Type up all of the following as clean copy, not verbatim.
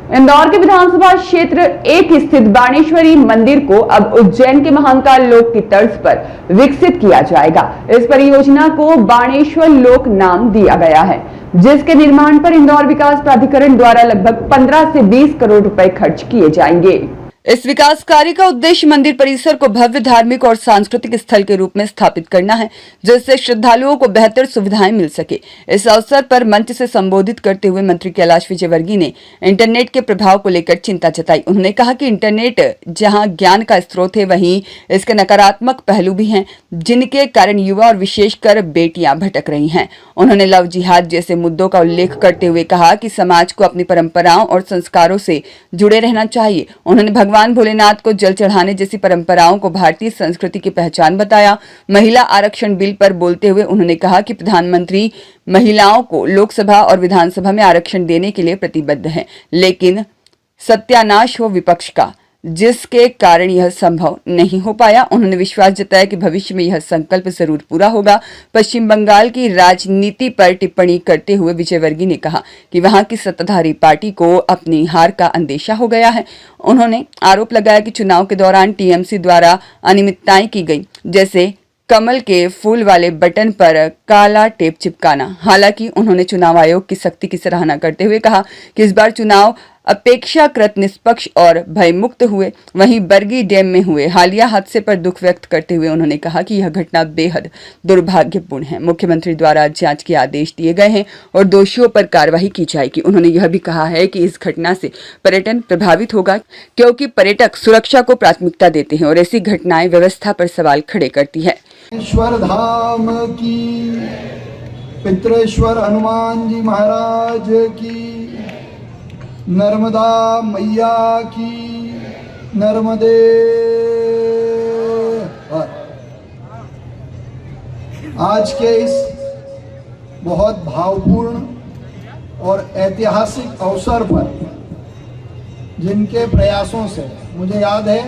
इंदौर के विधानसभा क्षेत्र 1 स्थित बाणेश्वरी मंदिर को अब उज्जैन के महाकाल लोक की तर्ज पर विकसित किया जाएगा। इस परियोजना को बाणेश्वर लोक नाम दिया गया है, जिसके निर्माण पर इंदौर विकास प्राधिकरण द्वारा लगभग 15 से 20 करोड़ रुपए खर्च किए जाएंगे। इस विकास कार्य का उद्देश्य मंदिर परिसर को भव्य धार्मिक और सांस्कृतिक स्थल के रूप में स्थापित करना है, जिससे श्रद्धालुओं को बेहतर सुविधाएं मिल सके। इस अवसर पर मंच से संबोधित करते हुए मंत्री कैलाश विजयवर्गीय ने इंटरनेट के प्रभाव को लेकर चिंता जताई। उन्होंने कहा कि इंटरनेट जहां ज्ञान का स्रोत है, वहीं इसके नकारात्मक पहलू भी हैं, जिनके कारण युवा और विशेषकर बेटियां भटक रही हैं। उन्होंने लव जिहाद जैसे मुद्दों का उल्लेख करते हुए कहा कि समाज को अपनी परंपराओं और संस्कारों से जुड़े रहना चाहिए। उन्होंने भगवान भोलेनाथ को जल चढ़ाने जैसी परंपराओं को भारतीय संस्कृति की पहचान बताया। महिला आरक्षण बिल पर बोलते हुए उन्होंने कहा कि प्रधानमंत्री महिलाओं को लोकसभा और विधानसभा में आरक्षण देने के लिए प्रतिबद्ध है, लेकिन सत्यानाश हो विपक्ष का, जिसके कारण यह संभव नहीं हो पाया। उन्होंने विश्वास जताया कि भविष्य में यह संकल्प जरूर पूरा होगा। पश्चिम बंगाल की राजनीति पर टिप्पणी करते हुए विजयवर्गीय ने कहा कि वहां की सत्ताधारी पार्टी को अपनी हार का अंदेशा हो गया है। उन्होंने आरोप लगाया कि चुनाव के दौरान टीएमसी द्वारा अनियमितताएं की गई, जैसे कमल के फूल वाले बटन पर काला टेप चिपकाना। हालांकि उन्होंने चुनाव आयोग की सख्ती की सराहना करते हुए कहा कि इस बार चुनाव अपेक्षाकृत निष्पक्ष और भयमुक्त हुए। वहीं बरगी डैम में हुए हालिया हादसे पर दुख व्यक्त करते हुए उन्होंने कहा कि यह घटना बेहद दुर्भाग्यपूर्ण है। मुख्यमंत्री द्वारा जांच के आदेश दिए गए हैं और दोषियों पर कार्रवाई की जाएगी। उन्होंने यह भी कहा है कि इस घटना से पर्यटन प्रभावित होगा, क्योंकि पर्यटक सुरक्षा को प्राथमिकता देते हैं और ऐसी घटनाएं व्यवस्था पर सवाल खड़े करती है। ईश्वर धाम की, पितरेश्वर हनुमान जी महाराज की, नर्मदा मैया की, नर्मदे। आज के इस बहुत भावपूर्ण और ऐतिहासिक अवसर पर जिनके प्रयासों से मुझे याद है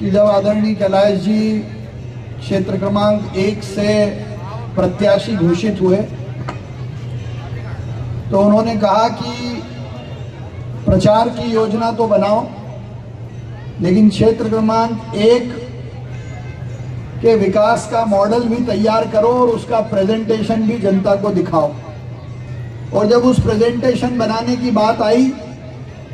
कि जब आदरणीय कैलाश जी क्षेत्र क्रमांक 1 से प्रत्याशी घोषित हुए तो उन्होंने कहा कि प्रचार की योजना तो बनाओ, लेकिन क्षेत्र क्रमांक 1 के विकास का मॉडल भी तैयार करो और उसका प्रेजेंटेशन भी जनता को दिखाओ। और जब उस प्रेजेंटेशन बनाने की बात आई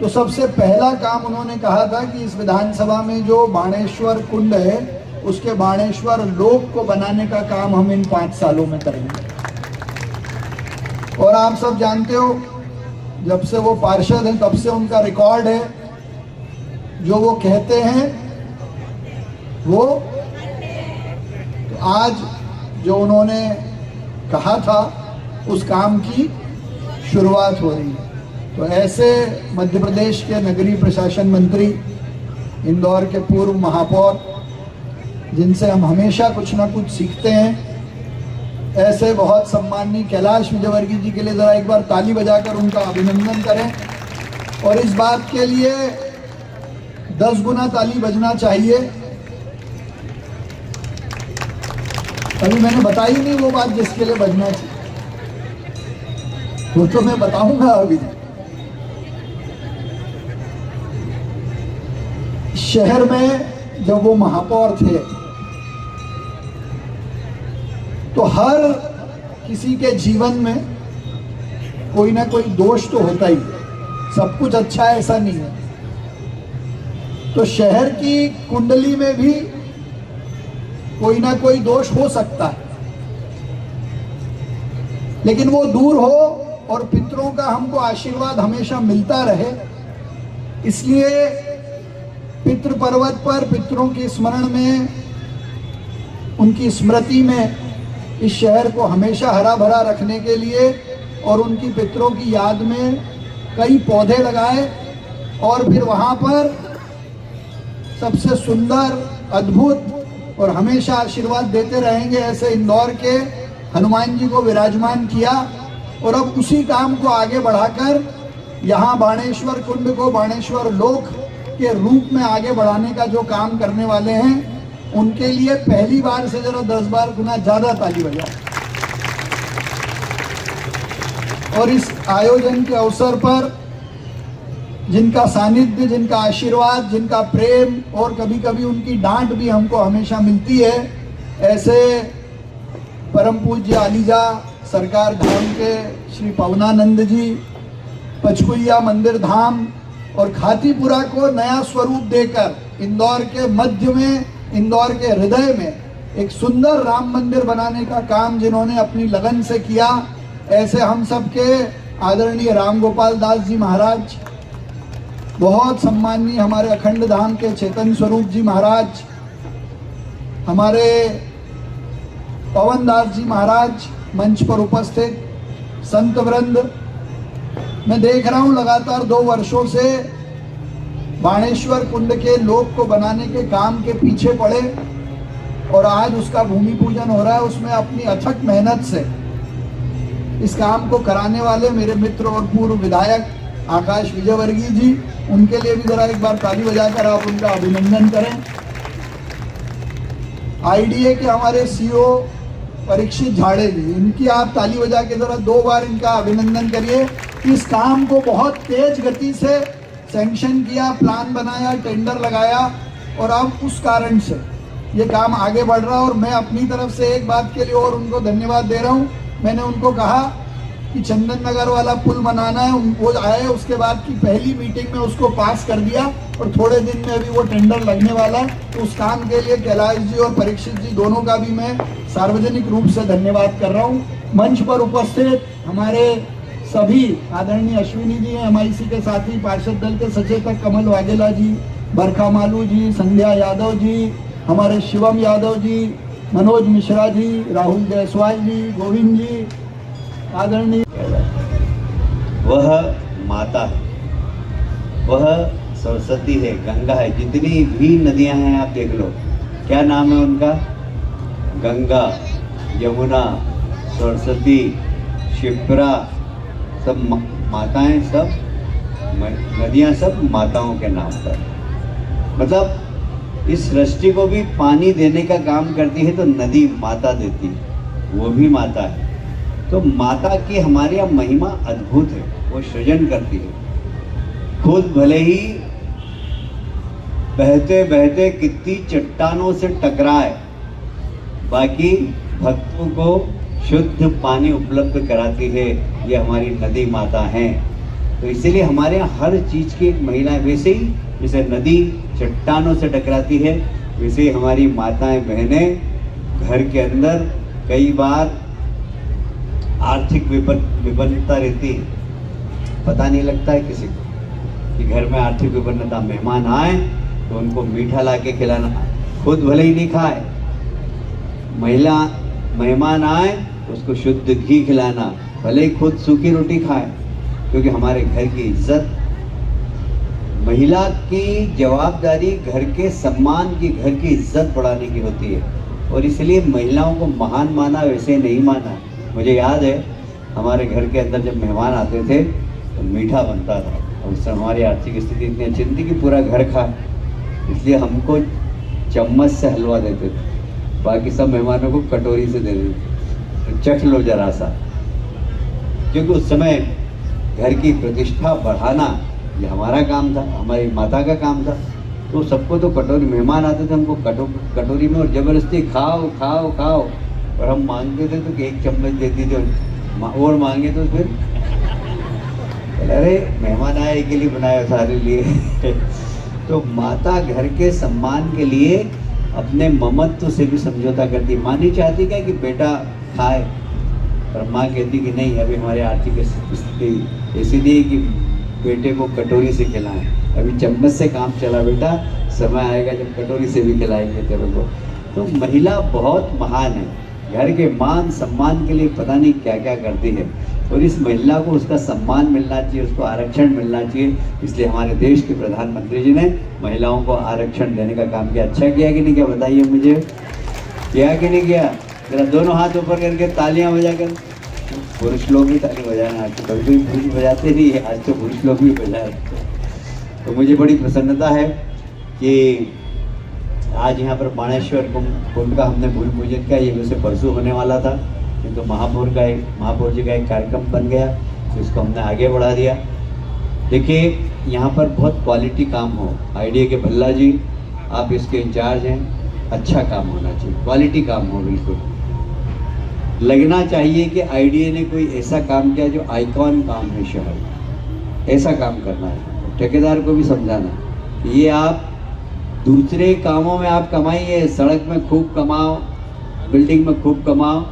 तो सबसे पहला काम उन्होंने कहा था कि इस विधानसभा में जो बाणेश्वर कुंड है उसके बाणेश्वर लोक को बनाने का काम हम इन 5 सालों में करेंगे। और आप सब जानते हो, जब से वो पार्षद हैं तब से उनका रिकॉर्ड है, जो वो कहते हैं वो तो आज जो उन्होंने कहा था उस काम की शुरुआत हो रही है। तो ऐसे मध्य प्रदेश के नगरीय प्रशासन मंत्री, इंदौर के पूर्व महापौर, जिनसे हम हमेशा कुछ ना कुछ सीखते हैं, ऐसे बहुत सम्माननीय कैलाश विजयवर्गीय जी के लिए जरा एक बार ताली बजाकर उनका अभिनंदन करें। और इस बात के लिए 10 गुना ताली बजना चाहिए। अभी मैंने बताई नहीं वो बात जिसके लिए बजना चाहिए, वो तो मैं बताऊंगा अभी। शहर में जब वो महापौर थे तो हर किसी के जीवन में कोई ना कोई दोष तो होता ही है, सब कुछ अच्छा है ऐसा नहीं है। तो शहर की कुंडली में भी कोई ना कोई दोष हो सकता है, लेकिन वो दूर हो और पितरों का हमको आशीर्वाद हमेशा मिलता रहे। इसलिए पितृ पर्वत पर पितरों के स्मरण में, उनकी स्मृति में इस शहर को हमेशा हरा भरा रखने के लिए और उनकी पितरों की याद में कई पौधे लगाए और फिर वहाँ पर सबसे सुंदर, अद्भुत और हमेशा आशीर्वाद देते रहेंगे ऐसे इंदौर के हनुमान जी को विराजमान किया। और अब उसी काम को आगे बढ़ाकर यहाँ बाणेश्वर कुंड को बाणेश्वर लोक के रूप में आगे बढ़ाने का जो काम करने वाले हैं, उनके लिए पहली बार से जरा 10 बार गुना ज्यादा ताली बजाओ। और इस आयोजन के अवसर पर जिनका सानिध्य, जिनका आशीर्वाद, जिनका प्रेम और कभी कभी उनकी डांट भी हमको हमेशा मिलती है, ऐसे परम पूज्य अलीजा सरकार धाम के श्री पवनानंद जी, पचकुइया मंदिर धाम और खातीपुरा को नया स्वरूप देकर इंदौर के मध्य में, इंदौर के हृदय में एक सुंदर राम मंदिर बनाने का काम जिन्होंने अपनी लगन से किया, ऐसे हम सब के आदरणीय राम गोपाल दास जी महाराज, बहुत सम्माननीय हमारे अखंड धाम के चेतन स्वरूप जी महाराज, हमारे पवन दास जी महाराज, मंच पर उपस्थित संत वृंद, मैं देख रहा हूं लगातार 2 वर्षों से बाणेश्वर कुंड के लोक को बनाने के काम के पीछे पड़े और आज उसका भूमि पूजन हो रहा है। उसमें अपनी अथक मेहनत से इस काम को कराने वाले मेरे मित्र और पूर्व विधायक आकाश विजयवर्गीय जी, उनके लिए भी जरा एक बार ताली बजाकर आप उनका अभिनंदन करें। आईडीए के हमारे सीओ परीक्षित झाड़े जी, इनकी आप ताली बजा के जरा 2 बार इनका अभिनंदन करिए कि इस काम को बहुत तेज गति से सैंक्शन किया, प्लान बनाया, टेंडर लगाया और अब उस कारण से ये काम आगे बढ़ रहा है। और मैं अपनी तरफ से एक बात के लिए और उनको धन्यवाद दे रहा हूँ। मैंने उनको कहा कि चंदन नगर वाला पुल बनाना है, वो आए, उसके बाद की पहली मीटिंग में उसको पास कर दिया और थोड़े दिन में अभी वो टेंडर लगने वाला है। तो उस काम के लिए कैलाश जी और परीक्षित जी दोनों का भी मैं सार्वजनिक रूप से धन्यवाद कर रहा हूँ। मंच पर उपस्थित हमारे सभी आदरणीय अश्विनी जी हैं, MIC के साथी, पार्षद दल के सचेतक कमल वाघेला जी, बरखा मालू जी, संध्या यादव जी, हमारे शिवम यादव जी, मनोज मिश्रा जी, राहुल जायसवाल जी, गोविंद जी, आदरणीय। वह माता है, वह सरस्वती है, गंगा है, जितनी भी नदियां हैं आप देख लो, क्या नाम है उनका? गंगा, यमुना, सरस्वती, क्षिप्रा, सब माताएं, सब नदियां सब माताओं के नाम पर। मतलब इस सृष्टि को भी पानी देने का काम करती है तो नदी माता देती है, वो भी माता है। तो माता की हमारे यहाँ महिमा अद्भुत है, वो सृजन करती है। खुद भले ही बहते बहते कितनी चट्टानों से टकराए, बाकी भक्तों को शुद्ध पानी उपलब्ध कराती है, ये हमारी नदी माता हैं। तो इसीलिए हमारे यहाँ हर चीज़ की महिलाएं, वैसे ही जैसे नदी चट्टानों से टकराती है, वैसे ही हमारी माताएं बहनें घर के अंदर कई बार आर्थिक विपन्नता रहती है, पता नहीं लगता है किसी को कि घर में आर्थिक विपन्नता। मेहमान आए तो उनको मीठा ला के खिलाना, खुद भले ही नहीं खाए, मेहमान आए तो उसको शुद्ध घी खिलाना, भले ही खुद सूखी रोटी खाए, क्योंकि हमारे घर की इज्जत, महिला की जवाबदारी घर के सम्मान की, घर की इज्जत बढ़ाने की होती है। और इसलिए महिलाओं को महान माना, वैसे नहीं माना। मुझे याद है हमारे घर के अंदर जब मेहमान आते थे तो मीठा बनता था, और उससे हमारी आर्थिक स्थिति इतनी अच्छी थी कि पूरा घर खा, इसलिए हमको चम्मच से हलवा देते थे, बाकी सब मेहमानों को कटोरी से दे देते, तो चख लो जरा सा। क्योंकि उस समय घर की प्रतिष्ठा बढ़ाना ये हमारा काम था, हमारी माता का काम था। तो सबको तो कटोरी, मेहमान आते थे हमको कटोरी में और ज़बरदस्ती खाओ खाओ खाओ, और हम मांगते थे तो 1 चम्मच देती थी, और मांगे तो फिर अरे मेहमान आए के लिए बनाया सारे लिए। तो माता घर के सम्मान के लिए अपने ममत्व से भी समझौता करती। माँ नहीं चाहती क्या कि बेटा खाए, पर माँ कहती कि नहीं, अभी हमारे आर्थिक स्थिति ऐसी नहीं कि बेटे को कटोरी से खिलाएं, अभी चम्मच से काम चला बेटा, समय आएगा जब कटोरी से भी खिलाएंगे तेरे को। तो महिला बहुत महान है, घर के मान सम्मान के लिए पता नहीं क्या क्या करती है, और इस महिला को उसका सम्मान मिलना चाहिए, उसको आरक्षण मिलना चाहिए। इसलिए हमारे देश के प्रधानमंत्री जी ने महिलाओं को आरक्षण देने का काम किया। अच्छा किया कि नहीं किया, बताइए मुझे, किया कि नहीं किया? जरा दोनों हाथ ऊपर करके तालियां बजाकर, पुरुष लोग भी ताली बजाना, आज तो कभी पुरुष बजाते नहीं है, आज तो पुरुष लोग भी बजा रहे। तो मुझे बड़ी प्रसन्नता है कि आज यहाँ पर बाणेश्वर कुंड का हमने भूमि पूजन किया। ये वैसे परसों होने वाला था, किंतु तो महापौर जी का एक कार्यक्रम बन गया, तो इसको हमने आगे बढ़ा दिया। देखिए यहाँ पर बहुत क्वालिटी काम हो। आईडीए के भल्ला जी, आप इसके इंचार्ज हैं, अच्छा काम होना चाहिए, क्वालिटी काम हो। बिल्कुल लगना चाहिए कि आईडीए ने कोई ऐसा काम किया जो आइकॉन काम है शहर में, ऐसा काम करना है। ठेकेदार को भी समझाना ये आप दूसरे कामों में आप कमाइए, सड़क में खूब कमाओ, बिल्डिंग में खूब कमाओ,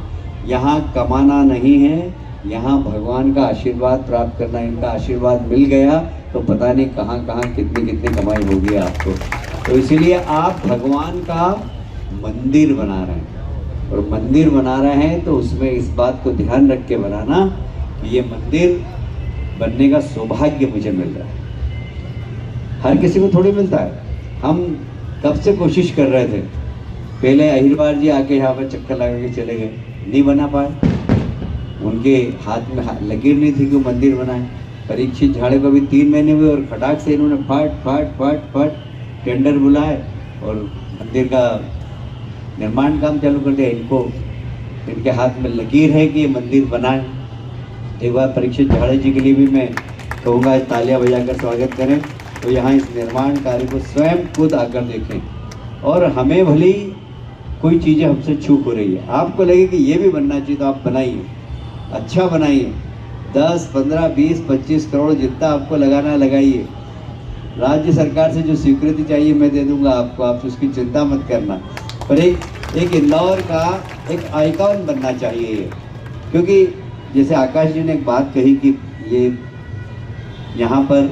यहाँ कमाना नहीं है, यहाँ भगवान का आशीर्वाद प्राप्त करना। इनका आशीर्वाद मिल गया तो पता नहीं कहाँ कहाँ कितनी कितनी कमाई होगी आपको। तो इसीलिए आप भगवान का मंदिर बना रहे हैं, और मंदिर बना रहे हैं तो उसमें इस बात को ध्यान रख के बनाना कि ये मंदिर बनने का सौभाग्य मुझे मिल रहा है। हर किसी को थोड़ी मिलता है। हम कब से कोशिश कर रहे थे, पहले अहिरवार जी आके यहाँ पर चक्कर लगा के चले गए, नहीं बना पाए। उनके हाथ में लकीर नहीं थी कि वो मंदिर बनाए। परीक्षित झाड़े को भी 3 महीने हुए और खटाक से इन्होंने फट टेंडर बुलाए और मंदिर का निर्माण काम चालू कर दिया। इनके हाथ में लकीर है कि ये मंदिर बनाए। एक बार परीक्षित झाड़े जी के लिए भी मैं कहूँगा तालियां बजाकर स्वागत करें, तो यहाँ इस निर्माण कार्य को स्वयं खुद आकर देखें। और हमें भली कोई चीज़ें हमसे चूक हो रही है, आपको लगे कि ये भी बनना चाहिए तो आप बनाइए, अच्छा बनाइए। 10, 15, 20, 25 करोड़ जितना आपको लगाना है लगाइए। राज्य सरकार से जो स्वीकृति चाहिए मैं दे दूंगा आपको, आप उसकी चिंता मत करना। पर एक इंदौर का एक आइकॉन बनना चाहिए ये, क्योंकि जैसे आकाश जी ने एक बात कही कि ये यहाँ पर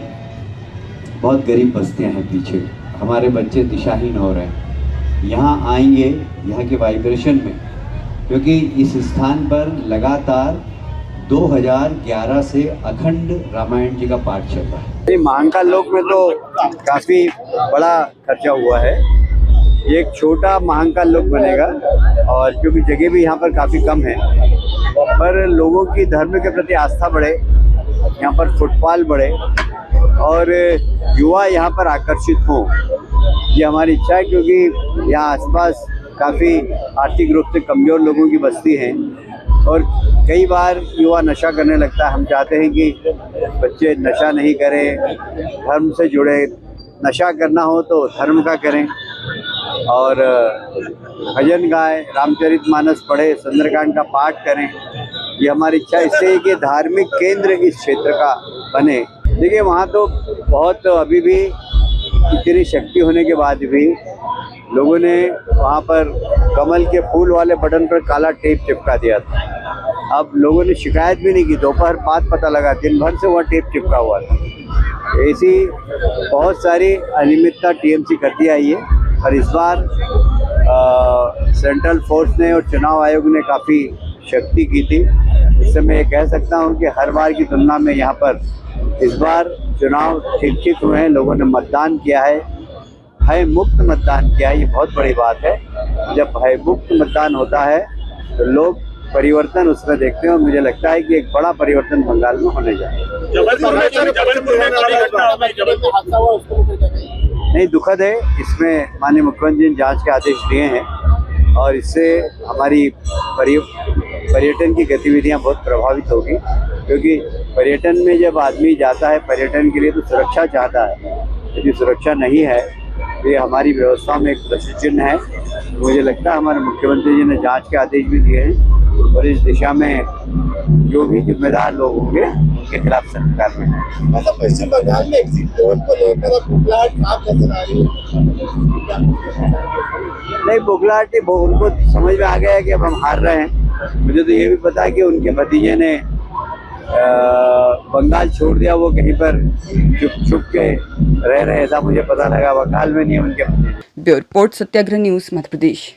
बहुत गरीब बस्तियाँ हैं पीछे, हमारे बच्चे दिशाहीन हो रहे हैं। यहाँ आएंगे यहाँ के वाइब्रेशन में, क्योंकि इस स्थान पर लगातार 2011 से अखंड रामायण जी का पाठ चल रहा है। महाकाल लोक में तो काफ़ी बड़ा खर्चा हुआ है। ये एक छोटा महाकाल लोक बनेगा, और क्योंकि जगह भी यहाँ पर काफ़ी कम है, पर लोगों की धर्म के प्रति आस्था बढ़े, यहाँ पर फुटफॉल बढ़े और युवा यहाँ पर आकर्षित हों, ये हमारी इच्छा है। क्योंकि यहाँ आसपास काफ़ी आर्थिक रूप से कमज़ोर लोगों की बस्ती है और कई बार युवा नशा करने लगता है। हम चाहते हैं कि बच्चे नशा नहीं करें, धर्म से जुड़े। नशा करना हो तो धर्म का करें और भजन गाएं, रामचरितमानस पढ़े, सुंदरकांड का पाठ करें। ये हमारी इच्छा इससे कि धार्मिक केंद्र इस क्षेत्र का बने। देखिए वहाँ तो बहुत अभी भी इतनी शक्ति होने के बाद भी लोगों ने वहाँ पर कमल के फूल वाले बटन पर काला टेप चिपका दिया था। अब लोगों ने शिकायत भी नहीं की, दोपहर बाद पता लगा, दिन भर से वह टेप चिपका हुआ था। ऐसी बहुत सारी अनियमितता टीएमसी करती आई है, और इस बार सेंट्रल फोर्स ने और चुनाव आयोग ने काफ़ी शक्ति की थी। इससे मैं ये कह सकता हूँ कि हर बार की तुलना में यहाँ पर इस बार चुनाव ठीक हुए हैं। लोगों ने मतदान किया है, भय मुक्त मतदान किया है। ये बहुत बड़ी बात है। जब भय मुक्त मतदान होता है तो लोग परिवर्तन उसमें देखते हैं, और मुझे लगता है कि एक बड़ा परिवर्तन बंगाल में होने जा रहा है। नहीं, दुखद है। इसमें माननीय मुख्यमंत्री ने जांच के आदेश दिए हैं, और इससे हमारी पर्यटन की गतिविधियां बहुत प्रभावित होगी। क्योंकि पर्यटन में जब आदमी जाता है पर्यटन के लिए तो सुरक्षा चाहता है, यदि सुरक्षा नहीं है तो ये हमारी व्यवस्था में एक प्रश्न चिन्ह है। मुझे लगता है हमारे मुख्यमंत्री जी ने जांच के आदेश भी दिए हैं, और इस दिशा में जो भी जिम्मेदार लोग होंगे उनके खिलाफ सरकार में है। मतलब पश्चिम बंगाल में एग्जिट पोल को लेकर बुखलाहट आप नजर आ रही है? नहीं, बुखलाहट उनको समझ में आ गया है कि अब हम हार रहे हैं। मुझे तो ये भी पता है कि उनके भतीजे ने बंगाल छोड़ दिया, वो कहीं पर छुप के रह रहे, ऐसा मुझे पता लगा। बंगाल में नहीं, उनके। ब्यूरो रिपोर्ट, सत्याग्रह न्यूज़, मध्य प्रदेश।